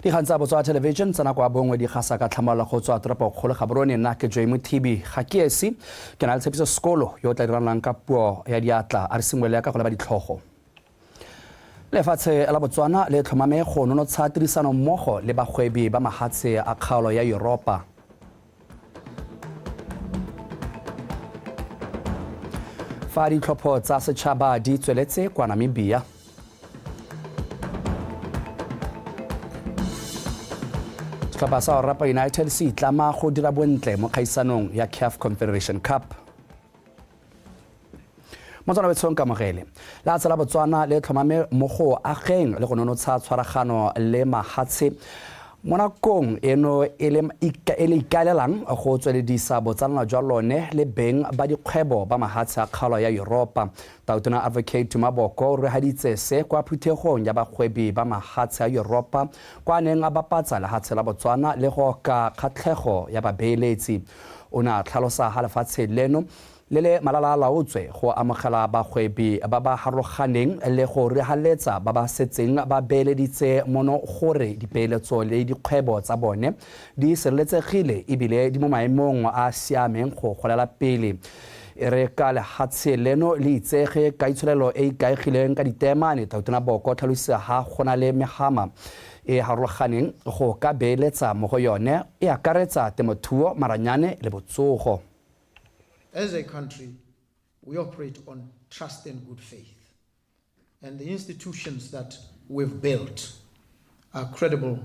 Dikgang tsa Botswana Television tsa nako ya bongwe di gasa ka tlhamalalo go tswa toropo kgolo Gaborone nna ke TEME ga ke esi ke na le tshepiso sekolo yo tla diranang ka puo ya diatla a re simolole ka go leba ditlhogo. Lefatshe la Botswana le tlhomame go nonotsha tirisano mmogo le bagwebi ba mahatshe a kgaolo ya Europa. Fa ditlhopho tsa setšhaba di tsweletse kwa Namibia. Setlhopha sa Orapa United se itlama go dira bontle mo kgaisanong ya CAF Confederation Cup. Motswana betsong ka mogele la tsela Botswana le tlhomame mo go ageng le go nonotsha tshwaragano le mahatshe mo nakong eno e le ikaelelang go tsweledisa botsalano jwa lone le beng ba dikgwebo ba mahatshe a kgaolo ya Europa. Tautona Advocate Maboko re haditse se kwa phuthegong ya bagwebi ba mahatshe a Europa kwa neng a bapatsa lehatshe la Botswana le go ka kgatlhego ya babeeletsi. O ne a tlhalosa ga lefatshe leno le le malala-a-laotswe go amogela bagwebi ba ba harologaneng le go rehaletsa ba ba setseng ba beeleditse mono gore dipeeletso le dikgwebo tsa bone di sireletsegile ebile di mo maemong a siameng go golela pele. E re ka lehatshe leno le itsege ka itsholelo e ikaegileng ka ditemane. Tautona Boko tlhalositse ga go na le megama e harologaneng go ka beeletsa mo go yone e akaretsa temothuo, maranyane le botsogo. As a country, we operate on trust and good faith. And the institutions that we've built are credible.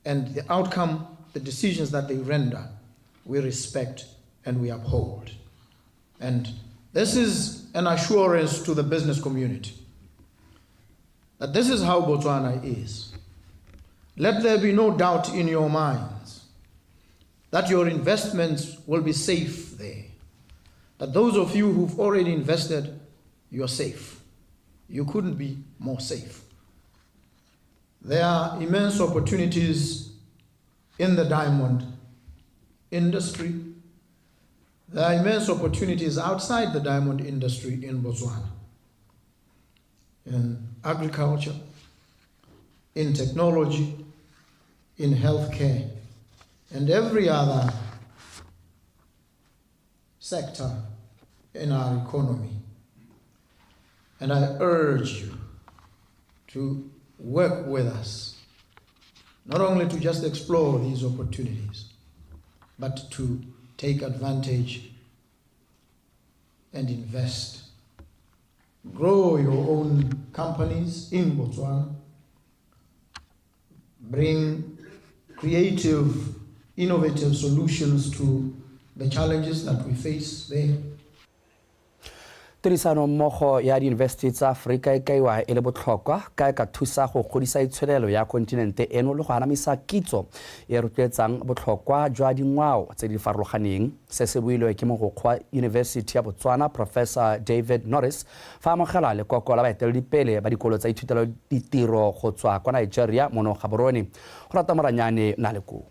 And the outcome, the decisions that they render, we respect and we uphold. And this is an assurance to the business community that this is how Botswana is. Let there be no doubt in your minds that your investments will be safe there. That those of you who've already invested, you're safe. You couldn't be more safe. There are immense opportunities in the diamond industry. There are immense opportunities outside the diamond industry in Botswana, in agriculture, in technology, in healthcare, and every other sector in our economy. And I urge you to work with us, not only to just explore these opportunities, but to take advantage and invest. Grow your own companies in Botswana. Bring creative, innovative solutions to the challenges that we face there. Tirisano mmogo ya di-university tsa Afrika e kaiwa e le botlhokwa ka ka thusa go godisa itsholelo ya kontinente eno le go anamisa kitso e rotloetsang botlhokwa jwa dingwao tse di farologaneng. Se se builwe ke mogokgwa University ya Botswana Professor David Norris fa amogela lekoko la baeteledipele ba dikolo tsa ithutelo ditiro go tswa kwa Nigeria mono Gaborone. Go rata moranyane na leko.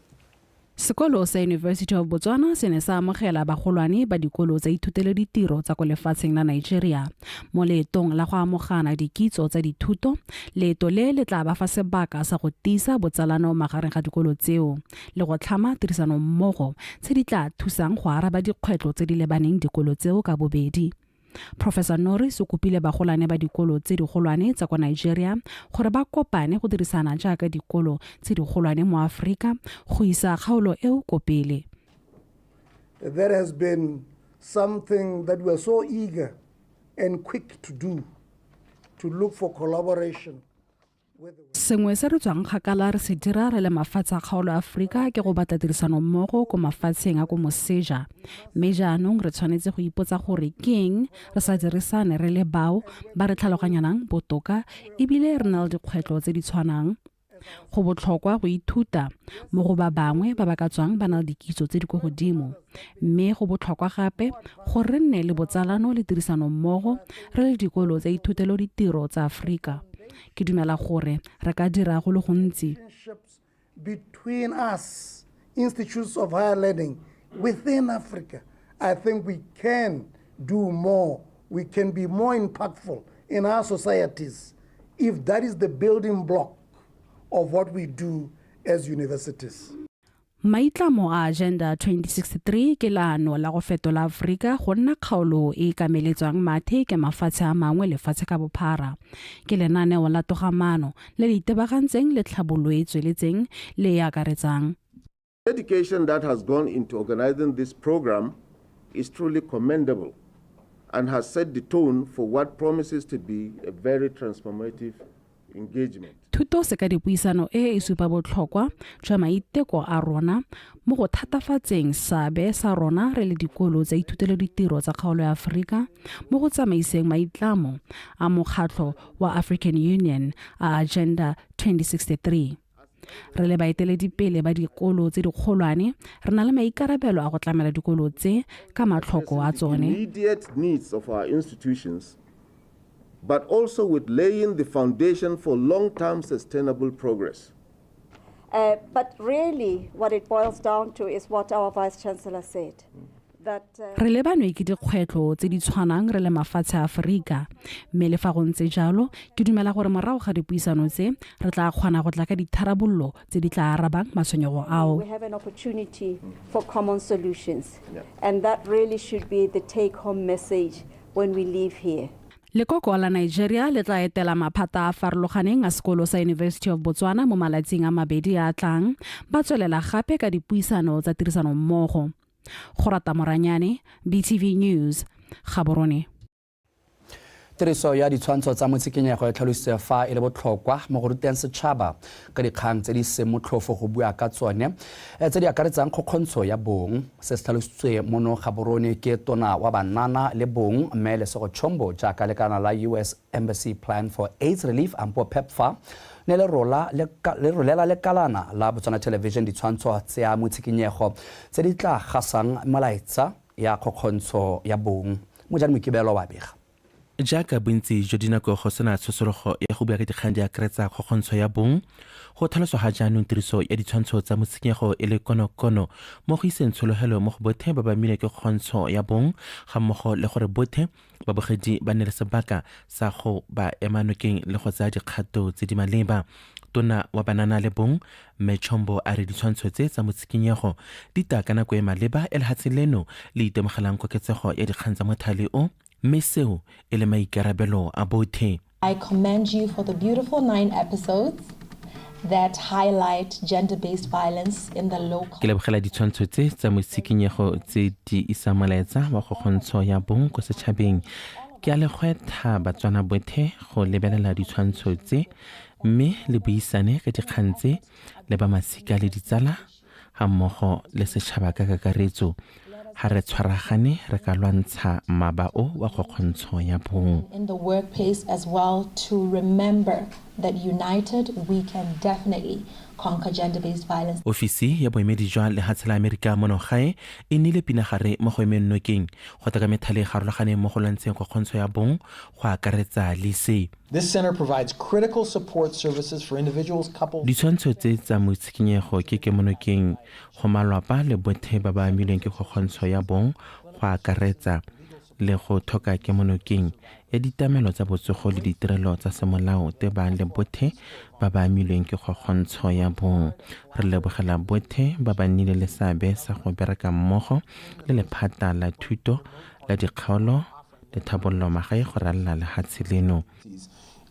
Sekolo sa University of Botswana se ne sa amogela bagolwane ba dikolo tsa ithutelo ditiro tsa go lefatsheng la Nigeria mo leetong la go amogana dikitso tsa dithuto. Leeto le tla ba fa sebaka sa go tiisa botsalano magareng ga dikolo tseo le go tlhama tirisano mmogo tse di tla thusang go araba dikgwetlho tse di lebaneng dikolo tseo ka bobedi. Professor Norris o kopile bagolane ba dikolo tse digolwane tsa kwa Nigeria gore ba kopane go dirisana jaaka dikolo tse digolwane mo Afrika go isa kgaolo eo kopele. There has been something that we are so eager and quick to do, to look for collaboration. Sengwe se re tswang kgakala re se dira re le mafatshe a kgaolo a Afrika ke go batla tirisano mmogo ko mafatsheng a ko moseja. Mme jaanong re tshwanetse go ipotsa gore ke eng re sa dirisane re le bao ba re tlhaloganyanang botoka ebile re na le dikgwetlho tse di tshwanang. Go botlhokwa go ithuta mo go ba bangwe ba ba ka tswang ba na le dikitso tse di go godimo. Mme go botlhokwa gape gore re nne le botsalano le tirisano mmogo re le dikolo tsa ithutelo ditiro tsa Afrika. Ke dumela gore re ka dira go le gontsi between us, institutes of higher learning within Africa. I think we can do more. We can be more impactful in our societies if that is the building block of what we do as universities. Maitlamo a Agenda 2063 ke laano la go fetola Afrika go nna kgaolo e ikameletswang mathe ke mafatshe a mangwe lefatshe ka bophara. Ke lenaneo la togamano le le itebagantseng le tlhabollo e tsweletseng le e akaretsang. Dedication that has gone into organizing this program is truly commendable and has set the tone for what promises to be a very transformative engagement. Thuto se ka dipuisano e supa botlhokwa jwa maiteko a rona mo go thatafatseng seabe sa rona re le dikolo tsa ithutelo ditiro tsa kgaolo ya Afrika mo go tsamaiseng maitlamo a mokgatlho wa African Union a Agenda 2063. Re le baeteledipele ba dikolo tse dikgolwane re na le maikarabelo a go tlamela dikolo tse ka matlhoko a tsone. Immediate needs of our institutions, but also with laying the foundation for long-term sustainable progress. But really, what it boils down to is what our Vice Chancellor said. Re lebanwe ke dikgwetlho tse di tshwanang re le mafatshe a Afrika mme le fa go ntse jalo ke dumela gore morago ga dipuisano tse re tla kgona go tla ka ditharabollo tse di tla arabang matshwenyego ao. We have an opportunity for common solutions, and that really should be the take-home message when we leave here. Lekoko la Nigeria le tla etela maphata a farologaneng a sekolo sa University of Botswana mo malatsing a mabedi a tlang ba tswelela gape ka dipuisano tsa tirisano mmogo. Gorata Moranyane, BTV News, Gaborone. Tiriso ya ditshwantsho tsa motshikinyego e tlhalositse fa e le botlhokwa mo go ruteng setšhaba ka dikgang tse di seng motlhofo go bua ka tsone tse di akaretsang kgokgontsho ya bong. Se se tlhalositswe mono Gaborone ke tona wa banana le bong mme Lesego Chombo jaaka lekana la US Embassy Plan for AIDS Relief ampo PEPFAR ne le rolela lekalana la Botswana Television ditshwantsho tsa motshikinyego tse di tla gasang molaetsa ya kgokgontsho ya bong. Mojane Mokibelo wa bega jaaka bontsi jo dinako go sena tshosologo ya go bua ka dikgang di akaretsa kgokgontsho ya bong go tlhaloswa ga jaanong tiriso ya ditshwantsho tsa motshikinyego e le konokono mo go iseng tshologelo mo go bothe ba ba mmile ke kgokgontsho ya bong ga mmogo le gore bothe babogedi ba nne le sebaka sa go ba emanokeng le go tsaya dikgato tse di maleba. Tona wa banana le bong Mechombo a re ditshwantsho tse tsa motshikinyego di ta ka nako e maleba e lehatshe leno le itemogelang koketsego ya dikgang tsa mothale o mme seo e le maikarabelo a bothe. I commend you for the beautiful 9 episodes that highlight gender-based violence in the local. Ke lebogela ditshwantsho tse tsa motshikinyego tse di isang molaetsa wa kgokgontsho ya bong ko setšhabeng. Ke a le gwetha Batswana bothe go lebelela ditshwantsho tse mme le buisane ka dikgang tse le ba masika le ditsala ga mmogo le setšhaba ka kakaretso. Ha re tshwaragane re ka lwantsha mabao wa kgokgontsho ya bong. In the workplace as well, to remember that united we can definitely conquer gender-based violence. Ofisi ya boemedi jwa lehatshe la Amerika mono gae e nnile pinagare mo go emeng nokeng go taka methale garologane mo go lwantsheng kgokgontsho ya bong go akaretsa le se. This center provides critical support services for individuals, couples. Ditshwantsho tse tsa motshikinyego ke kemonokeng go malwapa le bothe ba ba amilweng ke kgokgontsho ya bong go akaretsa le go thoka kemonokeng ya ditamelo tsa botsogo le ditirelo tsa semolao te ba le bothe ba ba amilweng ke kgokgontsho ya bong. Re lebogela bothe ba ba nnile le seabe sa go bereka mmogo le lephata la thuto la dikgaolo le thabollo magae go ralla lehatshe leno.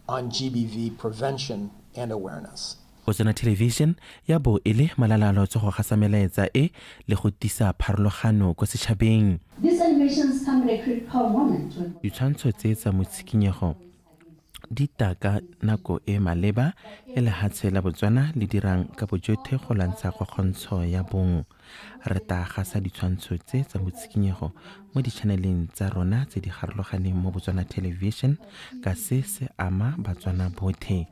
On GBV prevention and awareness. Botswana Television ya bo e le malalalaotso go gasa melaetsa e le go tisa pharologano ko setšhabeng. Ditshwantsho tse tsa motshikinyego di taka nako e maleba e lehatshe la Botswana le dirang ka bojotlhe go lwantsha kgokgontsho ya bong. Re ta gasa ditshwantsho tse tsa motshikinyego mo ditšhaneleng tsa rona tse di garologaneng mo Botswana Television ka se se ama Batswana bothe.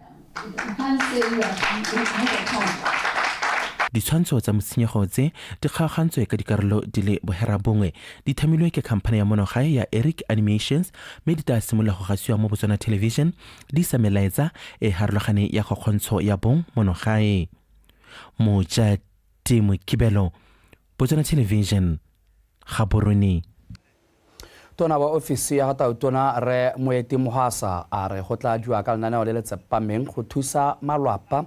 Ditshwantsho tsa motshikinyego tse di kgaogantswe ka dikarolo di le boherabongwe di thamilwe ke khamphane ya monogae ya Eric Animations mme di tla simolola go gasiwa mo Botswana Television di sa melaetsa e harologane ya kgokgontsho ya bong monogae. Mojate Mokibelo, Botswana Television, Gaborone. Tona wa ofisi ya Tona re Moeti Mohasa a re go tla jwa ka lenaneo le le tsepameng go thusa malwapa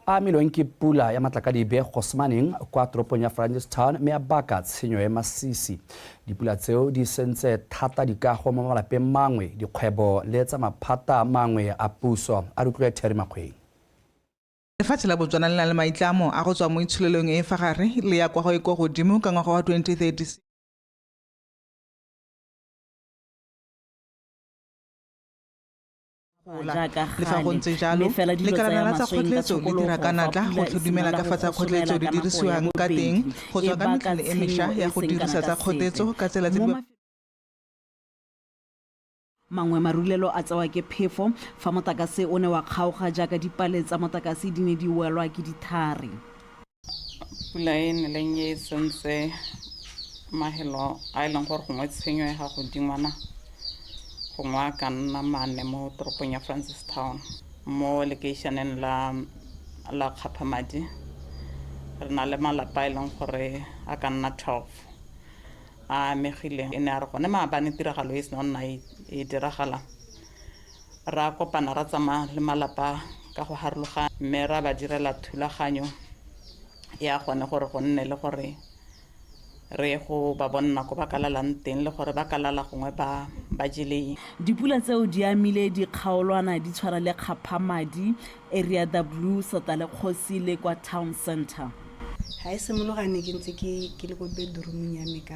a milweng ke pula ya matlakadibe go semaneng kwa toropong ya Francistown mme a baka tshenyo ya masisi. Dipula tseo di sentse thata dikago mo malapeng mangwe, dikgwebo le tsa maphata mangwe a puso. A rutlwe Terry Makgweng. Lefatshe la Botswana le na le maitlamo a go tswa mo itsholelong e fa gare le ya kwa go iko godimo ka ngwaga wa 2036. Le fa go ntse jalo lekalana la tsa kgotletso le dira ka natla go tlhodumela ka fa tsa kgotletso di dirisiwang ka teng go tswa ka metlhale e mešwa ya go dirisa tsa kgotletso ka tsela tse di mangwe marulelo a tsewa ke phefo fa motlakase o ne wa kgaoga jaaka dipale tsa motlakase di ne di welwa ke dithari. Pula e neleng e sentse mahelo a e leng gore gongwe tshenyo ya gago dingwana gongwe a ka nna mane mo toropong ya Francistown mo lekeišeneng la Kgaphamadi. Re na le malapa a e leng gore a ka nna 12 a amegile. E ne a re gone maabane tiragalo e seno nna e diragala ra kopana ra tsamaya le malapa ka go harologana mme ra ba direla thulaganyo ya gone gore go nne le gore re go ba bonna ko ba ka lalang teng le gore ba ka lala gongwe ba jeleng. Dipula tseo di amile dikgaolwana di tshwana le Kgaphamadi, Area W, Sota le Kgosi le kwa Town Center. Ha e simologane ke ntse ke le go bedroom ya me ka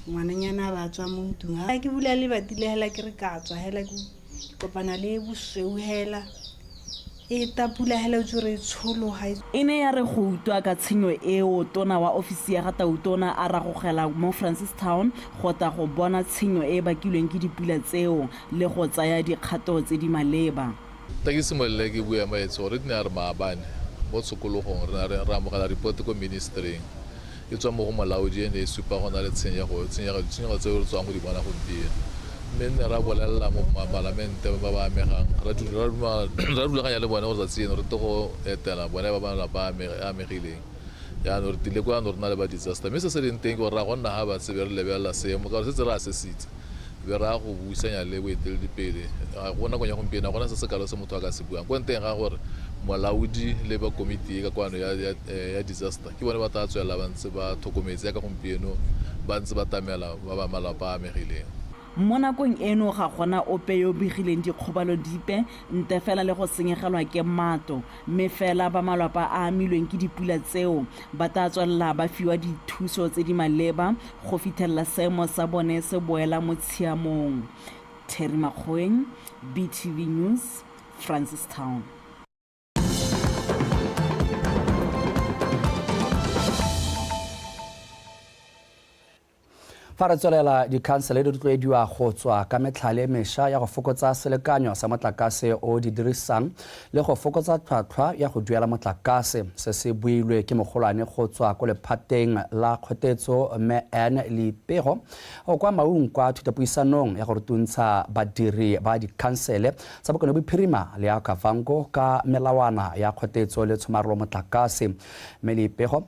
ngwananyana ba tswa mo ntung ha ke bula le batile hela ke re ka tswa hela ke kopana le bosweu hela e tapula hela o tsore tshologa. E ne ya re go utwa ka tshenyo eo tona wa ofisi ya Gatautona a ragogela mo Francistown go ta go bona tshenyo e bakilweng ke dipula tseo le go tsaya dikgato tse di maleba. Tagisimolele ke bua maetso re dina re maabane mo tshokologong re ra mogala report ko ministry e tswa mo go molaodi ene e supa go na le tshenyego tseo re tswang go di bona gompieno mme ne ra bolelela mo parlamente ba ba amegang ra dulaganya le bone gore tseno re go etela bone ba ba ba amegileng yaanong re tile kwa no re na le ba disaster mme se se leng teng gore ra go nna ga ba tsebe re lebelela seemo ka gore se re asesitse be ra go buisanya le boeteledipele ga gona go nya gompieno ga gona se se kalo se motho a ka se buang kwa nteng ga gore molaodi le ba komiti ka kwano ya disaster ke bone ba tla tswela ba ntse ba thokometse ya ka gompieno ba ntse ba tamela ba ba malapa a amegileng. Mo nakong eno ga gona ope yo begileng dikgobalo dipe nte fela le go senyegelwa ke mato mme fela ba malapa a amilweng ke dipula tseo ba tla tswella ba fiwa dithuso tse di maleba go fitlhelela seemo sa bone se boela mo tshiamong. Terry Makgweng, BTV News, Francistown. Fa re tswelela dikhansele di rotloediwa go tswa ka metlhale mešwa ya go fokotsa selekanyo sa motlakase o di dirisang le go fokotsa tlhwatlhwa ya go duela motlakase se se builwe ke mogolwane go tswa ko lephateng la kgotetso mme Lipego go kwa maung kwa thutapuisanong ya go rutuntsha badiri ba dikhansele tsa bokone bophirima le ya kavango ka melawana ya kgotetso le tshomarelo motlakase. Mme Lipego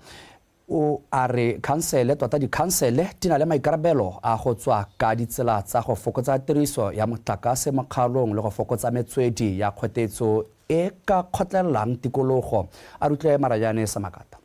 o a re khansele tota dikhansele di na le maikarabelo a go tswa ka ditsela tsa go fokotsa tiriso ya motlakase mo kgaolong le go fokotsa metswedi ya kgotetso e ka kgotlelelang tikologo. A rutle Marajane Samakata.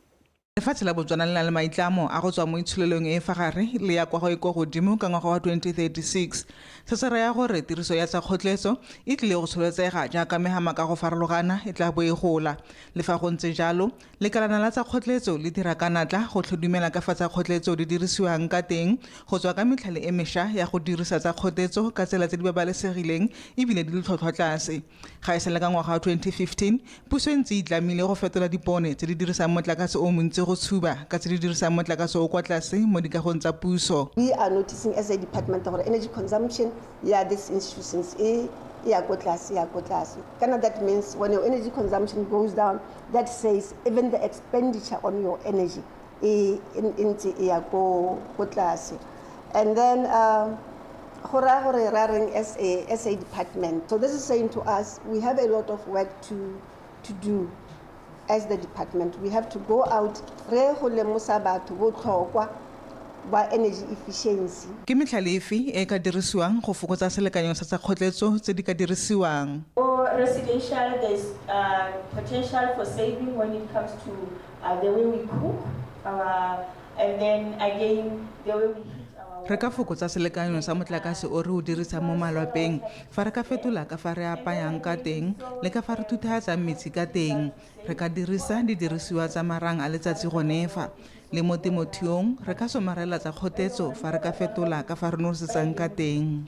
Lefatshe la Botswana le na le maitlamo a go tswa mo itsholelong e fa gare le ya kwa go iko godimo ka ngwaga wa 2036 se se raya gore tiriso ya tsa kgotletso e tlile go tsholetsega jaaka megama ka go farologana e tla bo e gola. Le fa go ntse jalo lekalana la tsa kgotletso le dira ka natla go tlhodumela ka fa tsa kgotletso di dirisiwang ka teng go tswa ka metlhale e mešwa ya go dirisa tsa kgotletso ka tsela tse di babalesegileng ebile di le tlhotlhwa tlase. Ga e sele ka ngwaga wa 2015 puso e ntse e tlamile go fetola dipone tse di dirisang motlakase o montsi go tshuba ka tse di dirisang motlakase o kwa tlase mo dikagong tsa puso. We are noticing as a department of energy consumption, these institutions that means when your energy consumption goes down, that says even the expenditure on your energy and then as a department. So this is saying to us we have a lot of work to do as the department. We have to go out ba energy efficiency. Ke metlhale efe e ka dirisiwang go fokotsa selekanyo sa tsa kgotletso tse di ka dirisiwang? Mo residential, there's potential for saving when it comes to the way we cook, and then again, the way we re ka fokotsa selekanyo sa motlakase o re o dirisa mo malwapeng fa re ka fetola ka fa re apayang ka teng le ka fa re thuthatsang metsi ka teng. Re ka dirisa didirisiwa tsa marang a letsatsi go nefa le mo temothuong re ka somarela tsa kgotetso fa re ka fetola ka fa re nosetsang ka teng.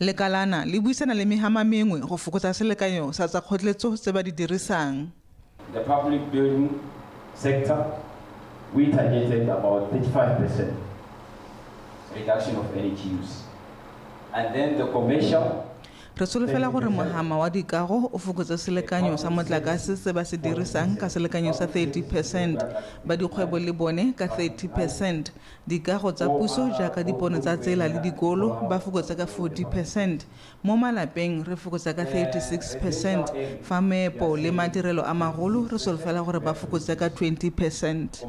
Lekalana le buisana le mehama mengwe go fokotsa selekanyo sa tsa kgotletso tse ba di dirisang. The public building sector, we targeted about 35% reduction of energy use. And then the commercial, re solofela gore mohama wa dikago o fokotsa selekanyo sa motlakase se ba se dirisang ka selekanyo sa 30%, ba dikgwebo le bone ka 30%, dikago tsa puso jaaka dipono tsa tsela le dikolo ba fokotsa ka 40%, mo malapeng re fokotsa ka 36%, fa meepo le madirelo a magolo re solofela gore ba fokotsa ka 20%.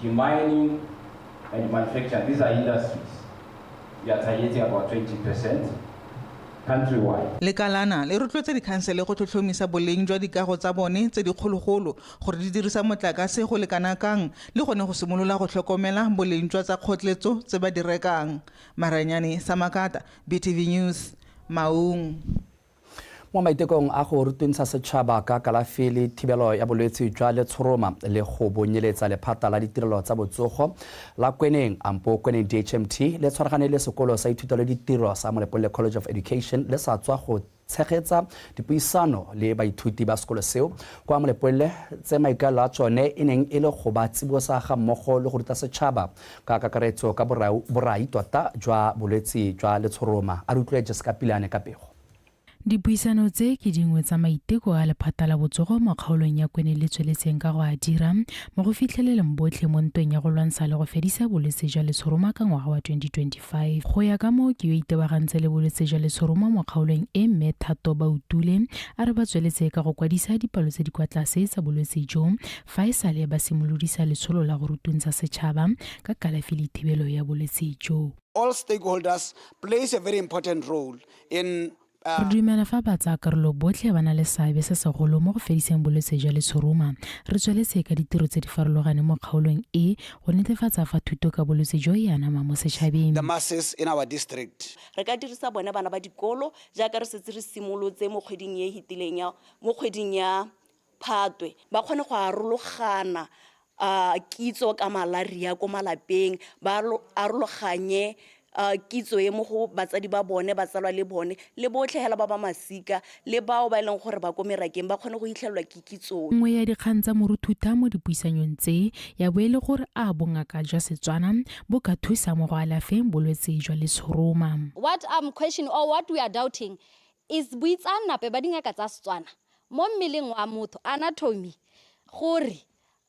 The mining and manufacturing, these are industries. We are targeting about 20%. Lekalana le rotloetsa dikhansele go tlhotlhomisa boleng jwa dikago tsa bone tse dikgologolo gore di dirisa motlakase go lekana kang le gone go simolola go tlhokomela boleng jwa tsa kgotletso tse ba di rekang. Maranyane Samakata, BTV News, Maung. Mo maitekong a go rutuntsha setšhaba ka kalafi le thibelo ya bolwetse jwa letshoroma le go bonyeletsa lephata la ditirelo tsa botsogo la Kweneng Ampo Kweneng DHMT le tshwaragane le sekolo sa ithuto le ditiro sa Molepolle College of Education le sa tswa go tshegetsa dipuisano le baithuti ba sekolo seo kwa Molepolle tse maikalo a tsone e neng e le go ba tsibosa ga mmogo le go ruta setšhaba ka kakaretso ka borai tota jwa bolwetse jwa letshoroma. A rutlwe Jessica Pilane ka pego. Dipuisano tse ke dingwe tsa maiteko a lephata la botsogo mo kgaolong ya Kweneng le tsweletseng ka go a dira mo go fitlheleleng botlhe mo ntweng ya go lwantsha le go fedisa bolwetse jwa letshoroma ka ngwaga wa 2025. Go ya ka moo ke yo itebagantse le bolwetse jwa letshoroma mo kgaolong e mme Thato Bautule a re ba tsweletse ka go kwadisa dipalo tse di kwa tlase tsa bolwetse jo fa e sale ba simolodisa letsholo la go rutuntsha setšhaba ka kalafi le thibelo ya bolwetse jo. All stakeholders plays a very important role in Re dumela fa ba tsaya karolo botlhe ba na le seabe se segolo mo go fediseng bolwetse jwa letshoroma. Re tsweletse ka ditiro tse di farologane mo kgaolong e go netefatsa fa thuto ka bolwetse jo e anama mo setšhabeng. The masses in our district. Re ka dirisa bone bana ba dikolo jaaka re setse re simolotse mo kgweding e hitileng mo kgweding ya Phatwe ba kgone go arologana kitso ka malaria ko malapeng ba arologanye kitso ye mo go batsadi ba bone ba tsalwa le bone le botlhe hela ba ba masika le bao ba ileng gore ba ko merakeng ba kgone go itlhelwa ke kitso. Nngwe ya dikgang tsa moruthuta mo dipuisanong tse ya boele gore a bongaka jwa Setswana bo ka thusa mo go alafeng bolwetse jwa letshoroma. What I'm questioning or what we are doubting is buitsanape ba dingaka tsa Setswana mo mmeleng wa motho, anatomy, gore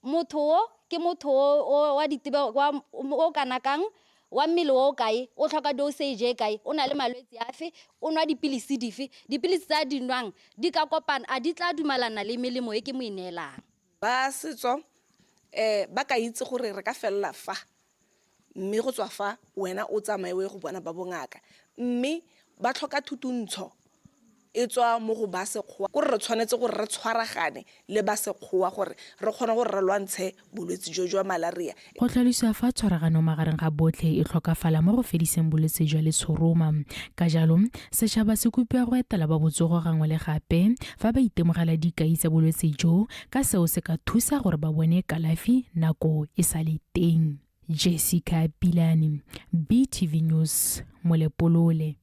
motho o ke motho wa ditebe o kanakang wa mmele o kae o tlhoka dosage kae o na le malwetse afe o nwa dipilisi dife dipilisi tsa dinwang di ka kopana a di tla dumalana le melemo e ke mo ineelang ba setso ba ka itse gore re ka fella fa mme go tswa fa wena o tsamaewe go bona ba bongaka mme ba tlhoka thutuntsho e tswa mo go ba sekgowa gore re tshwanetse gore re tshwaragane le ba sekgowa gore re kgone gore re lwantshe bolwetse jo jwa malaria. Go tlhalosiwa fa tshwaragano magareng ga botlhe e tlhokafala mo go fediseng bolwetse jwa letshoroma. Ka jalo setšhaba se kopiwa go etela ba botsogo gangwe le gape fa ba itemogela dikai tsa bolwetse jo ka seo se ka thusa gore ba bone kalafi nako e sa le teng. Jessica Pilane, BTV News, Molepolole.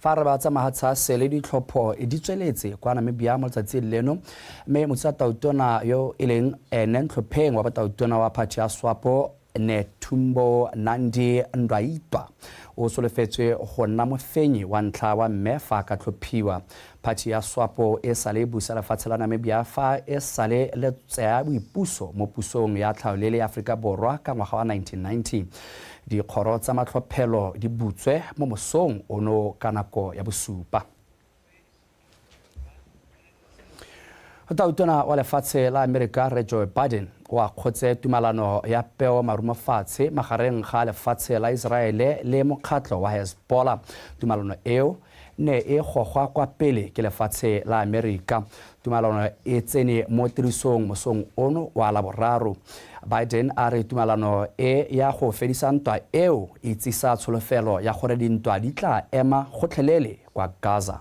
Fa re ba tsamaya sele ditlhopho di tsweletse kwa Namibia mo letsatsi leno mme motsatautona yo e leng tlhopheng wa batautona wa party ya SWAPO Netumbo Nandi Ndaitwa o solofetswe go nna mofenyi wa ntlha wa mme fa ka tlhophiwa. Party ya SWAPO e sale busa lefatshe la Namibia fa e sale le tsaya boipuso mo pusong ya tlhaolele ya Aforika Borwa ka ngwaga wa 1990. Dikgoro tsa matlhophelo di butswe mo mosong ono ka nako ya bosupa. Tautona wa lefatshe la America re Joe Biden wa khotse tumalano ya peo marumafatshe magareng ga lefatshe la Israele le mokgatlo wa Hezbollah. Tumalano eo ne e gogwa kwa pele ke lefatshe la America. Tumalano e tsene mo tirisong mosong ono wa laboraro. Biden a re tumalano e ya go fedisa ntwa eo e tsisa tsholofelo ya gore dintwa di tla ema gotlhelele kwa Gaza.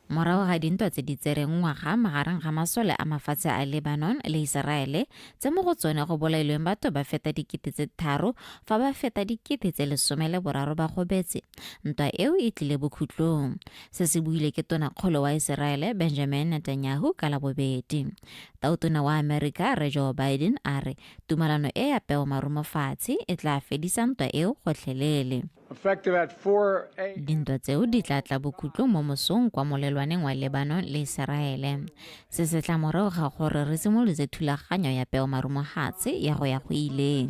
Morago ga dintwa tse di tsereng ngwaga magareng ga masole a mafatshe a Lebanon le Israele tse mo go tsone go bolailweng batho ba feta 3,000 fa ba feta 13,000 ba gobetse. Ntwa eo e tlile bokhutlong. Se se buile ke tonakgolo wa Israele Benjamin Netanyahu ka Labobedi. Tautona wa America re Joe Biden a re tumalano e ya peo marumofatshe e tla fedisa ntwa eo gotlhelele. Dintwa tseo di tla tla bokhutlo mo mosong kwa molelwaneng wa Lebanon le Israele. Se se tla morago ga gore re simolotse thulaganyo ya peo marumofatshe ya go ya go ileng.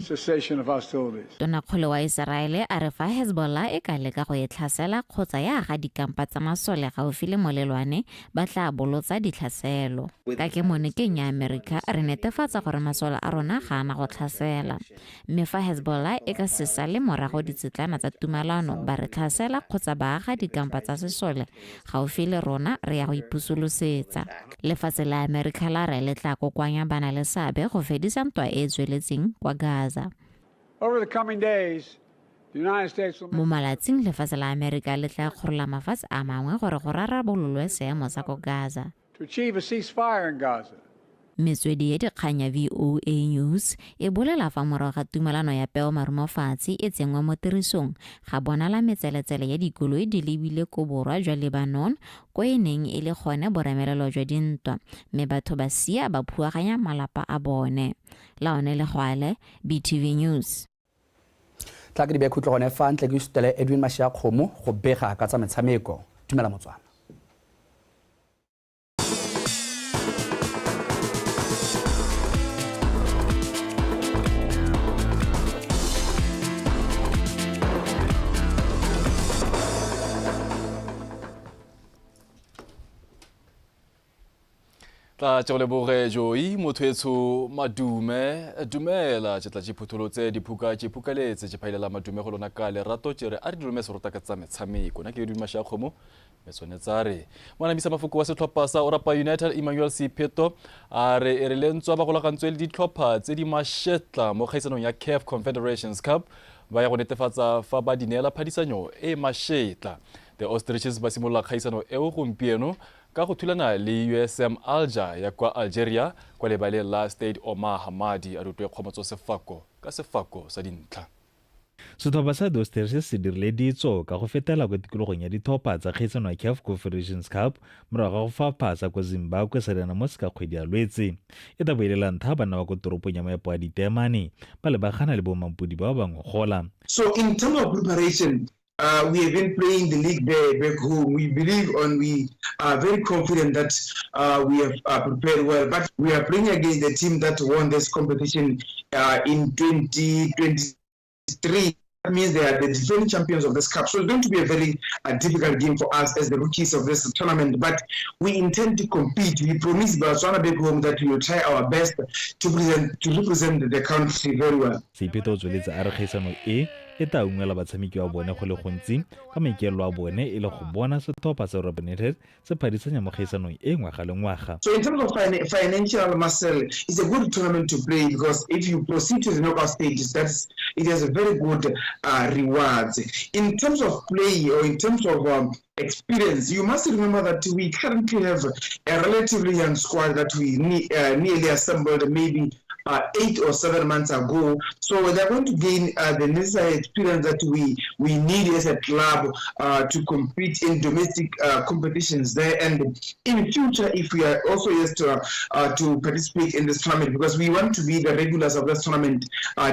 Tonakgolo wa Israele a re fa Hezbollah e ka leka go e tlhasela kgotsa ya ga dikampa tsa masole gaufi le molelwane ba tla bolotsa ditlhaselo. Ka ke monekeng ya America re netefatsa gore masole a rona ga ana go tlhasela. Mme fa Hezbollah e ka sesa le morago ditsetlana tsa tumalano ba re tlhasela kgotsa ba aga dikampa tsa sesole gaufi le rona re ya go ipusolosetsa. Lefatshe la America la re le tla kokoanya bana le seabe go fedisa ntwa e tsweletseng kwa Gaza. Mo malatsing lefatshe la America le tla kgorola mafatshe a mangwe gore go rarabololwe seemo sa ko Gaza. Metswedi ya dikgang ya VOA News e bolela fa morago ga tumalano ya peo marumofatshe e tsengwa mo tirisong ga bonala metseletsele ya dikoloi di lebile ko borwa jwa Lebanon ko e neng e le gone boremelelo jwa dintwa mme batho ba sia ba phuaganya malapa a bone. Laone le Gwale, BTV News. Tla ke di be khutlo gone fa ntle ke stele Edwin Mashiakgomo go bega ka tsa metshameko. Tumela Motswana. Tla tšoleboge Joey mothoetso madume dumela tšetla tšiphuthulotse diphuka tšiphukaletse tšiphaelela madume go lona ka lerato tšere a re dirume serota ka tsa metshameko na ke Edwin Mashiakgomo metsonetse a re moanamisa mafoko wa setlhopha sa Orapa United Emmanuel Sipheto a re e re lentswa ba golagantswe le ditlhopha tse di mašetla mo kgaisanong ya CAF Confederations Cup ba ya go netefatsa fa ba dineela phadisanyo e mašetla. The Ostriches ba simolola kgaisano eo gompieno ka go thulana le USM Alger ya kwa Algeria kwa lebale la Stade Omar Hamadi a rutwe kgomotso sefako ka sefako sa dintlha. Setlhopha sa The Ostriches se dirile ditso ka go fetela kwa tikologong ya dithopa tsa kgaisano ya CAF Confederations Cup morago ga go faphasa kwa Zimbabwe sedana mo se ka kgwedi ya Lwetse. E tla boelela ntlha bana ba ko toropong ya maepo a ditemane ba lebagana le bomampodi ba bangwe gola. So in terms of preparation, we have been playing the league there back home. We believe we are very confident that we have prepared well. But we are playing against the team that won this competition in 2023. That means they are the defending champions of this cup. So it's going to be a very difficult game for us as the rookies of this tournament. But we intend to compete. We promise Botswana back home that we will try our best to represent the country very well. E ta ungwela batshameki wa bone go le gontsi ka maikelo a bone e le go bona setlhopha sa Orapa United se phadisanya mo kgaisanong e ngwaga le ngwaga. So in terms of financial muscle, it's a good tournament to play because if you proceed to the knockout stages, it has a very good rewards. In terms of play or in terms of experience, you must remember that we currently have a relatively young squad that we nearly assembled maybe 8 or 7 months ago. So they're going to gain the necessary experience that we need as a club to compete in domestic competitions there, and in future if we are also to participate in this tournament, because we want to be the regulars of this tournament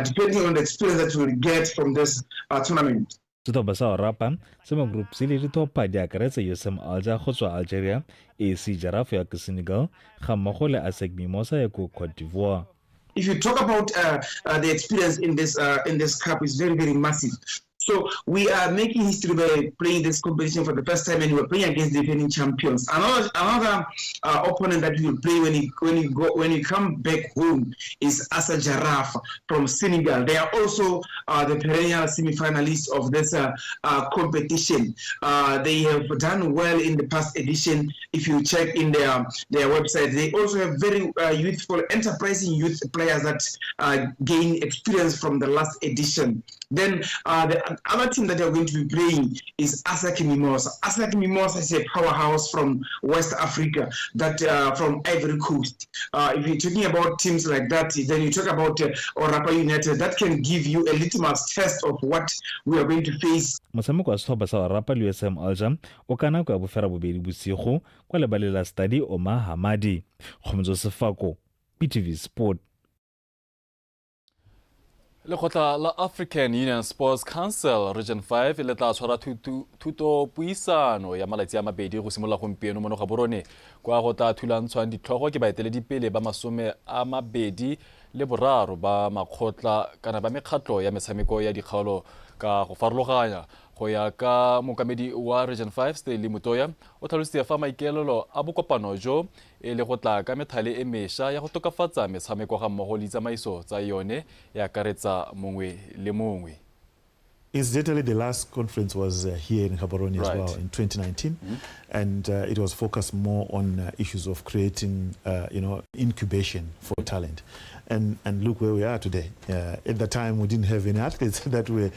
depending on the experience that we'll get from this tournament. Setlhopha sa Orapa se mo group se le dithopa di akaretsa USM Alger go tswa Algeria, AC Giraffe ya Senegal ga mmogo le ASEC Mimosa ya ko Cote d'Ivoire. If you talk about the experience in this cup, is very, very massive. So we are making history by playing this competition for the first time, and we're playing against defending champions. Another opponent that we will play when you come back home is Asa Jarraf from Senegal. They are also the perennial semi-finalists of this competition. They have done well in the past edition. If you check in their website, they also have very youthful, enterprising youth players that gain experience from the last edition. Then the other team that they are going to be playing is Asak Mimosa. Asak Mimosa is a powerhouse from West Africa, that from Ivory Coast. If you're talking about teams like that, then you talk about Orapa United. That can give you a litmus test of what we are going to face. Motshameko wa setlhopha sa Orapa le USM Alger o ka nako ya bofera bobedi bosigo kwa lebaleng la Stadi Omar Hamadi. Kgomotso Sefako, PTV Sport. Lekgotla la African Union Sports Council Region 5 le tla tshwara thuto puisano ya malatsi a mabedi go simolla gompieno mo Gaborone kwa go tla thulantshwang ditlhogo ke baeteledipele ba masome a mabedi le boraro ba makgotla kana ba mekgatlo ya metshameko ya dikgaolo ka go farologanya. Go ya ka mokamedi wa Region 5 Stanley Mutoya o tlhalositse fa maikaelelo a bokopano jo e le go tla ka methale e mesha ya go tokafatsa metshameko ga mmogo le tsamaiso tsa yone ya karetsa mongwe le mongwe. Incidentally, the last conference was here in Gaborone as well in 2019, and it was focused more on issues of creating, incubation for talent. And look where we are today. At the time, we didn't have any athletes that were,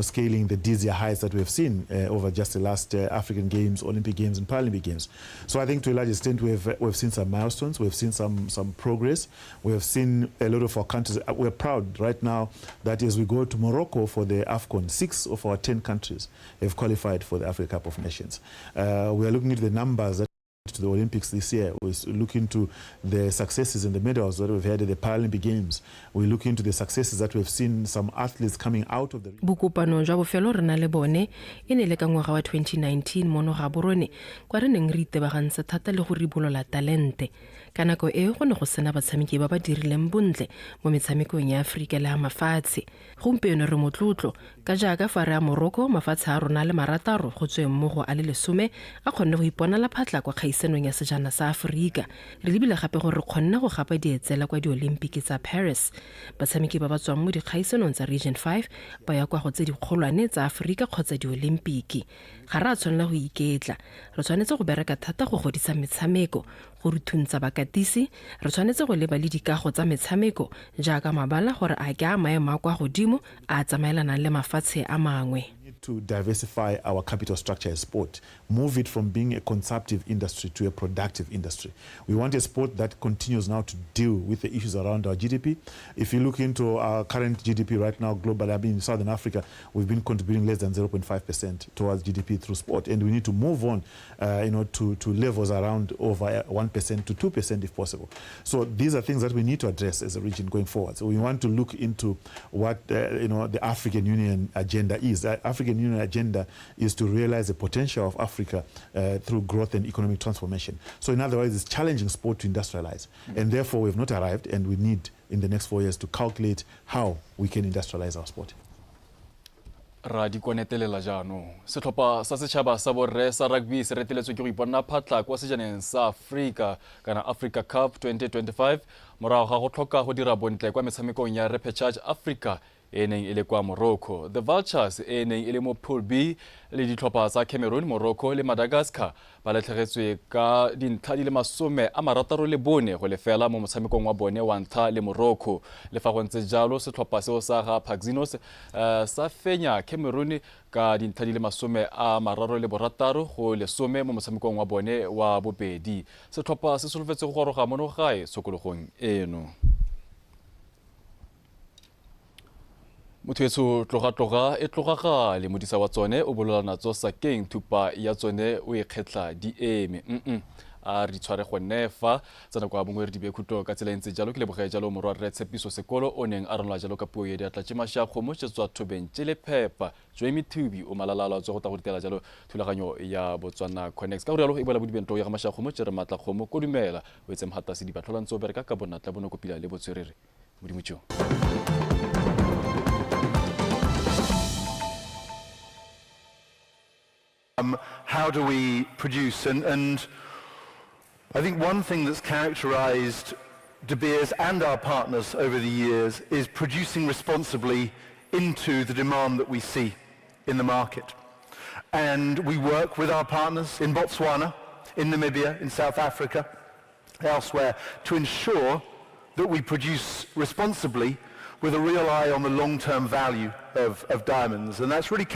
scaling the dizzy heights that we have seen over just the last African Games, Olympic Games, and Paralympic Games. So I think to a large extent we've seen some milestones, we've seen some progress, we have seen a lot of our countries. We're proud right now that as we go to Morocco for the AFCON, 6 of our 10 countries have qualified for the Africa Cup of Nations. We are looking at the numbers that to the Olympics this year. We're looking to the successes and the medals that we've had at the Paralympic Games. We're looking to the successes that we've seen some athletes coming out of the bokopano jwa bofelo re na le bone e ne le ka ngwaga wa 2019 mono Gaborone kwa re neng re itebagantse thata le go ribolola talente ka nako e go ne go sena batshameki ba ba dirileng bontle mo metshamekong ya Afrika le ya mafatshe. Gompieno re motlotlo ka jaaka fa re a Morocco mafatshe a rona le marataro go tsweng mo go a le 10 a kgonne go ipona la phatla kwa kgaisanong ya sejana sa Afrika. Re lebile gape gore re kgonne go gapa dietsela kwa di-Olympic tsa Paris. Batshameki ba ba tswang mo dikgaisanong tsa Region 5 ba ya kwa go tse dikgolwane tsa Afrika kgotsa di-Olympic. Ga ra tshwanela go iketla. Re tshwanetse go bereka thata go godisa metshameko, go rutuntsha bakatisi. Re tshwanetse go leba le dikago tsa metshameko jaaka mabala gore a ke a maemo a kwa godimo a tsamaelana le mafatshe a mangwe. To diversify our capital structure as sport, move it from being a consumptive industry to a productive industry. We want a sport that continues now to deal with the issues around our GDP. If you look into our current GDP right now globally, I mean in Southern Africa, we've been contributing less than 0.5% towards GDP through sport, and we need to move on, to levels around over 1% to 2% if possible. So these are things that we need to address as a region going forward. So we want to look into what the African Union agenda is. The African Union agenda is to realize the potential of Africa through growth and economic transformation. So in other words, it's challenging sport to industrialize. And therefore, we've not arrived, and we need, in the next 4 years, to calculate how we can industrialize our sport. Ra di konetelela jaanong setlhopha sa setšhaba sa borre sa rugby se reteletswe ke go iponna phatla kwa sejaneng sa Africa kana Africa Cup 2025 morago ga go tlhoka go dira bontle kwa metshamekong ya repechage Africa e neng e le kwa Morocco. The Vultures e neng e le mo Pool B le ditlhopha tsa Cameroon, Morocco le Madagascar ba latlhegetswe ka dintlha di le 64 go lefela mo motshamekong wa bone wa ntlha le Morocco. Le fa go ntse jalo setlhopha seo sa ga Paxinos sa fenya Cameroon ka dintlha di le 36 go lesome mo motshamekong wa bone wa bobedi. Setlhopha se solofetse go goroga mo gae sokologong eno. Motho tloga e tlogaga le modisa wa tsone o bololana tso sakeng thupa ya tsone o ikgetla dieme a re tshware go nefa tsana kwa bongwe re dibekhuto ka tsela ntse jalo ke leboga jalo morwa re tshepiso sekolo o neng a renola jalo ka puo ya diatla tse mashago mo tswa thobeng tele phepa Joemi Thubi o malalala tso go ta go ditela jalo thulaganyo ya Botswana Connect ka rialo e bola bodibento ya mashago mo tsere matla kgomo ko dumela o etse mhata se di batlholantso bereka ka bonatla bono kopila le botswerere modimo tjo how do we produce? And I think one thing that's characterized De Beers and our partners over the years is producing responsibly into the demand that we see in the market. And we work with our partners in Botswana, in Namibia, in South Africa, elsewhere, to ensure that we produce responsibly with a real eye on the long-term value of diamonds. And that's really